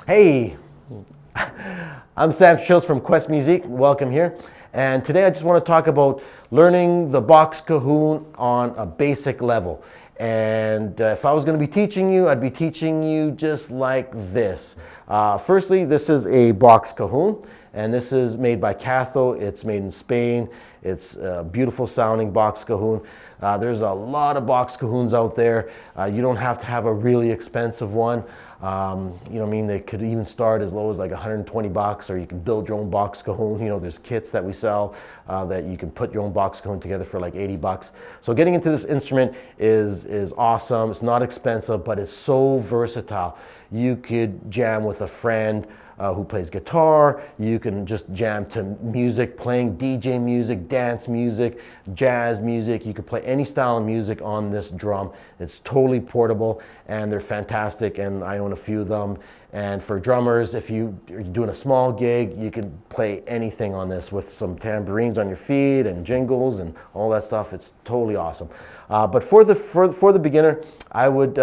Hey, I'm Sam Trachilis from Quest Musique. Welcome here. And today I just want to talk about learning the box cajon on a basic level. And if I was going to be teaching you, I'd be teaching you just like this. Firstly, this is a box cajon, and this is made by Cajon. It's made in Spain. It's a beautiful sounding box cajon. There's a lot of box cajons out there. You don't have to have a really expensive one. You know what I mean? They could even start as low as like 120 bucks, or you can build your own box cajon. You know, there's kits that we sell that you can put your own box cajon together for like 80 bucks. So getting into this instrument is awesome. It's not expensive, but it's so versatile. You could jam with a friend who plays guitar. You can just jam to music, playing DJ music, dance music, jazz music. You can play any style of music on this drum. It's totally portable, and they're fantastic, and I own a few of them. And for drummers, if you're doing a small gig, you can play anything on this with some tambourines on your feet and jingles and all that stuff. It's totally awesome. But for the beginner, I would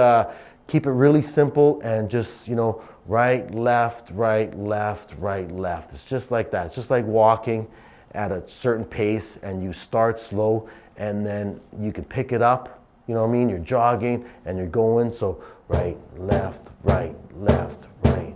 keep it really simple and just, you know, right, left, right, left, right, left. It's just like that. It's just like walking at a certain pace, and you start slow and then you can pick it up. You know what I mean? You're jogging and you're going. So right, left, right, left, right.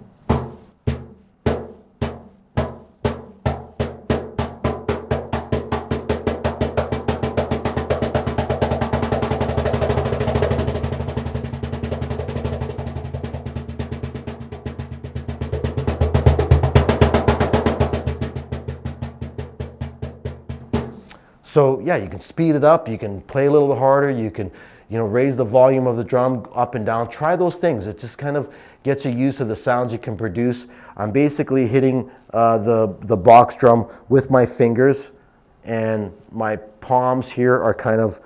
So yeah, you can speed it up, you can play a little harder, you can, you know, raise the volume of the drum up and down. Try those things. It just kind of gets you used to the sounds you can produce. I'm basically hitting the box drum with my fingers, and my palms here are kind of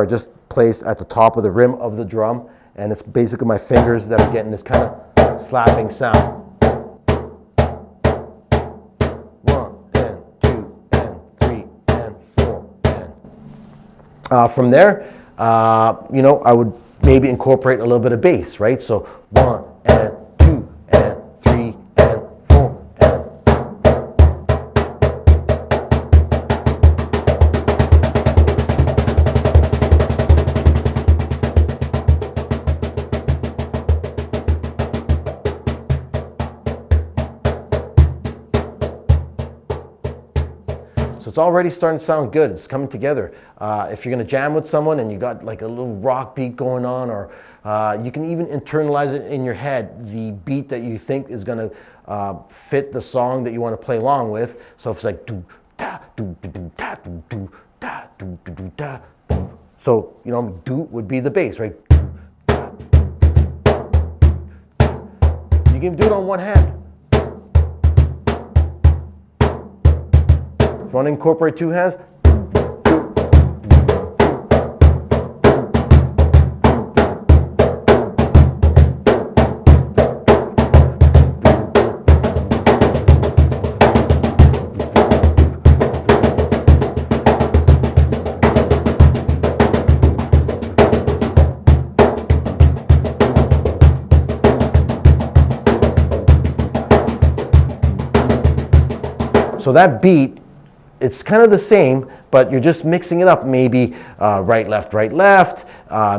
just placed at the top of the rim of the drum, and it's basically my fingers that are getting this kind of slapping sound. From there, you know, I would maybe incorporate a little bit of bass, right? So 1 and 2 and 3 and 4 and. So it's already starting to sound good. It's coming together. If you're going to jam with someone and you got like a little rock beat going on, or you can even internalize it in your head, the beat that you think is going to fit the song that you want to play along with. So if it's like do da do do da do do da do do da. So you know, do would be the bass, right? You can do it on one hand. If you want to incorporate two hands, so that beat, it's kind of the same, but you're just mixing it up. Maybe right, left,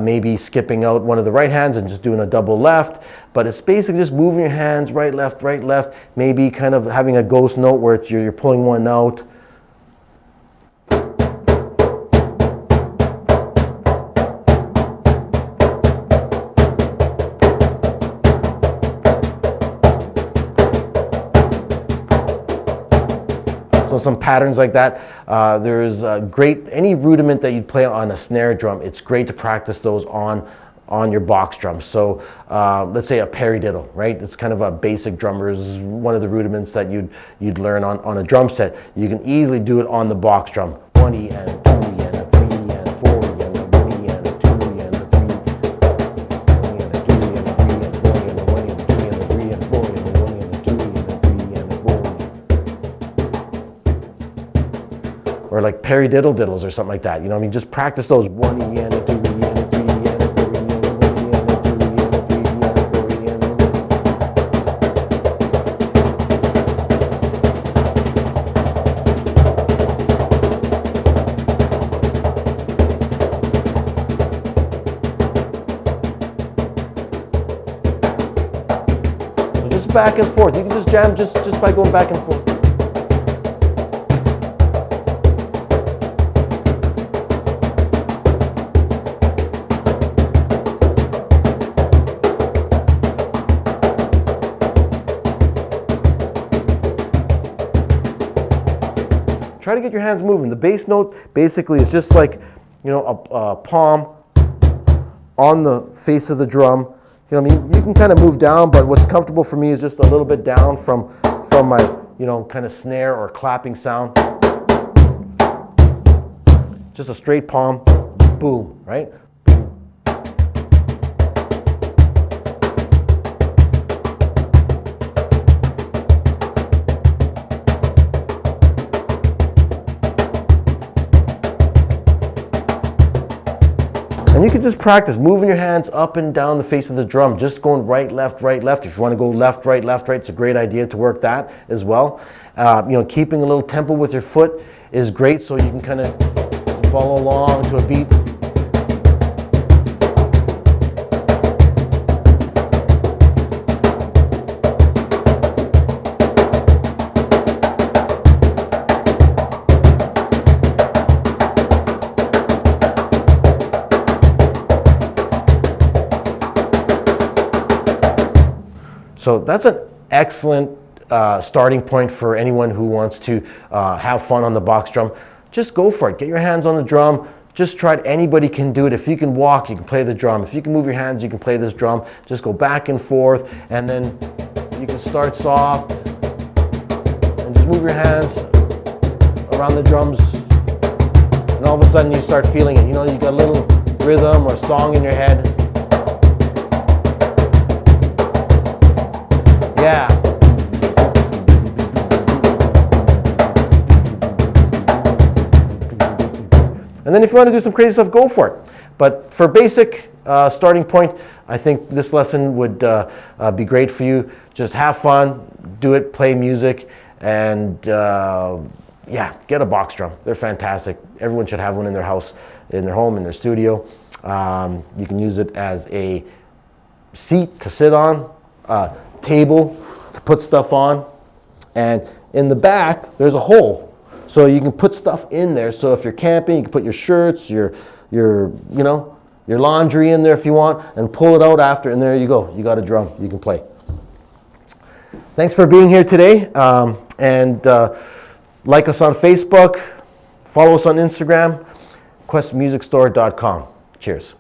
maybe skipping out one of the right hands and just doing a double left. But it's basically just moving your hands right, left, maybe kind of having a ghost note where it's you're pulling one out. So some patterns like that. There's any rudiment that you'd play on a snare drum, it's great to practice those on your box drum. So let's say a paradiddle, right? It's kind of a basic drummer's, one of the rudiments that you'd learn on a drum set. You can easily do it on the box drum. 1 E and a 2 E and a 3 E and a 4 E and a 1 E and a 2 E and a 3 E and a 2 E and a 3 and 4 E and a 1 E and a 2 E and a 3 and 4 E and a 1 E and a 2 E and a 3 and a 4 E. Or like paradiddle diddles or something like that. You know what I mean? Just practice those 1 E and a 2 E. back and forth. You can just jam just by going back and forth. Try to get your hands moving. The bass note basically is just like, you know, a palm on the face of the drum. You know what I mean? You can kind of move down, but what's comfortable for me is just a little bit down from my, you know, kind of snare or clapping sound. Just a straight palm, boom, right? And you can just practice moving your hands up and down the face of the drum, just going right, left, right, left. If you want to go left, right, it's a great idea to work that as well. You know, keeping a little tempo with your foot is great, so you can kind of follow along to a beat. So that's an excellent starting point for anyone who wants to have fun on the box drum. Just go for it. Get your hands on the drum. Just try it. Anybody can do it. If you can walk, you can play the drum. If you can move your hands, you can play this drum. Just go back and forth, and then you can start soft and just move your hands around the drums, and all of a sudden you start feeling it. You know, you got a little rhythm or song in your head. Yeah. And then if you want to do some crazy stuff, go for it. But for basic starting point, I think this lesson would be great for you. Just have fun, do it, play music, and yeah, get a box drum. They're fantastic. Everyone should have one in their house, in their home, in their studio. You can use it as a seat to sit on, table to put stuff on, and in the back there's a hole, so you can put stuff in there. So if you're camping, you can put your shirts, your you know, your laundry in there if you want, and pull it out after, and there you go. You got a drum. You can play. Thanks for being here today, and like us on Facebook, follow us on Instagram, questmusicstore.com. Cheers.